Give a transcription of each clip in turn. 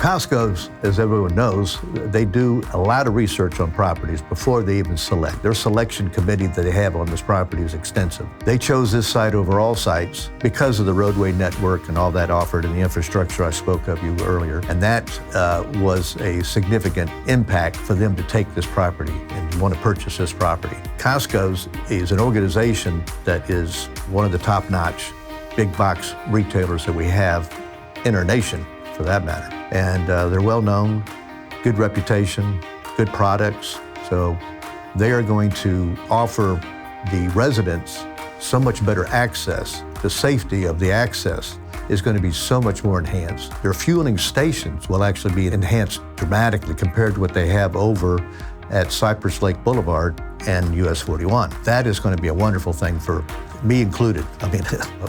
Costco's, as everyone knows, they do a lot of research on properties before they even select. Their selection committee that they have on this property is extensive. They chose this site over all sites because of the roadway network and all that offered and the infrastructure I spoke of you earlier. And that was a significant impact for them to take this property and want to purchase this property. Costco's is an organization that is one of the top-notch big box retailers that we have in our nation, for that matter. And they're well-known, good reputation, good products. So they are going to offer the residents so much better access. The safety of the access is going to be so much more enhanced. Their fueling stations will actually be enhanced dramatically compared to what they have over at Cypress Lake Boulevard and US 41. That is going to be a wonderful thing for me included. I mean,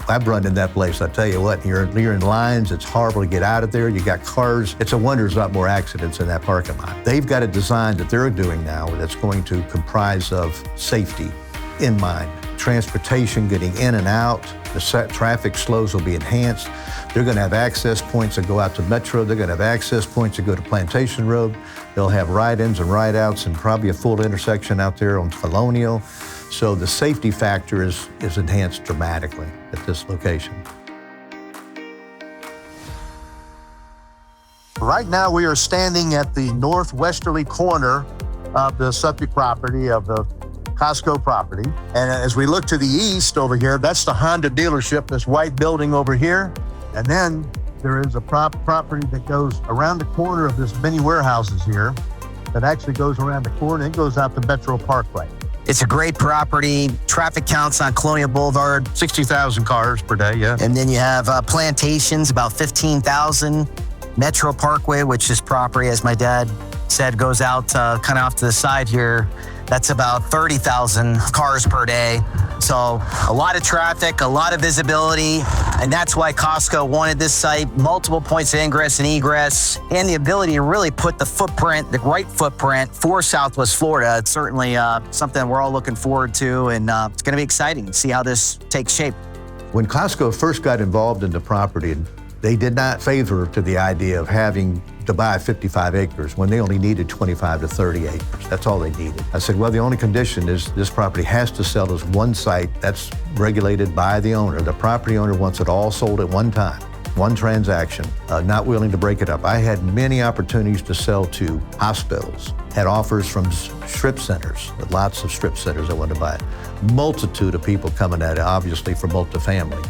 I've run in that place, I tell you what, you're in lines, it's horrible to get out of there, you got cars. It's a wonder there's not more accidents in that parking lot. They've got a design that they're doing now that's going to comprise of safety in mind. Transportation getting in and out, the traffic flows will be enhanced. They're going to have access points that go out to Metro. They're going to have access points that go to Plantation Road. They'll have ride-ins and ride-outs and probably a full intersection out there on Colonial. So the safety factor is enhanced dramatically at this location. Right now we are standing at the northwesterly corner of the subject property of the Costco property. And as we look to the east over here, that's the Honda dealership, this white building over here. And then there is a property that goes around the corner of this many warehouses here that actually goes around the corner and goes out to Metro Parkway. It's a great property. Traffic counts on Colonial Boulevard. 60,000 cars per day, yeah. And then you have Plantations, about 15,000. Metro Parkway, which is property, as my dad said, goes out kind of off to the side here. That's about 30,000 cars per day. So a lot of traffic, a lot of visibility, and that's why Costco wanted this site, multiple points of ingress and egress, and the ability to really put the footprint, the right footprint for Southwest Florida. It's certainly something we're all looking forward to, and it's gonna be exciting to see how this takes shape. When Costco first got involved in the property, they did not favor to the idea of having to buy 55 acres when they only needed 25 to 30 acres. That's all they needed. I said, well, the only condition is this property has to sell as one site that's regulated by the owner. The property owner wants it all sold at one time, one transaction, not willing to break it up. I had many opportunities to sell to hospitals, had offers from strip centers, lots of strip centers that wanted to buy it. Multitude of people coming at it, obviously for multifamily.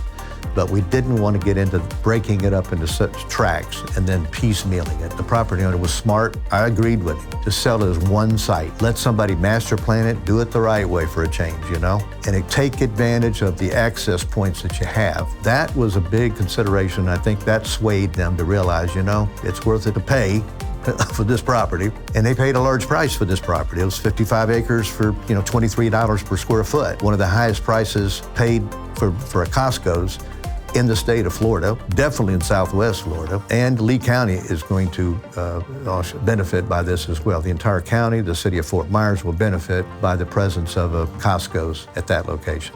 But we didn't want to get into breaking it up into such tracts and then piecemealing it. The property owner was smart. I agreed with him to sell it as one site. Let somebody master plan it, do it the right way for a change, you know? And take advantage of the access points that you have. That was a big consideration. I think that swayed them to realize, you know, it's worth it to pay for this property. And they paid a large price for this property. It was 55 acres for, you know, $23 per square foot. One of the highest prices paid for a Costco's in the state of Florida, definitely in Southwest Florida, and Lee County is going to benefit by this as well. The entire county, the city of Fort Myers will benefit by the presence of a Costco's at that location.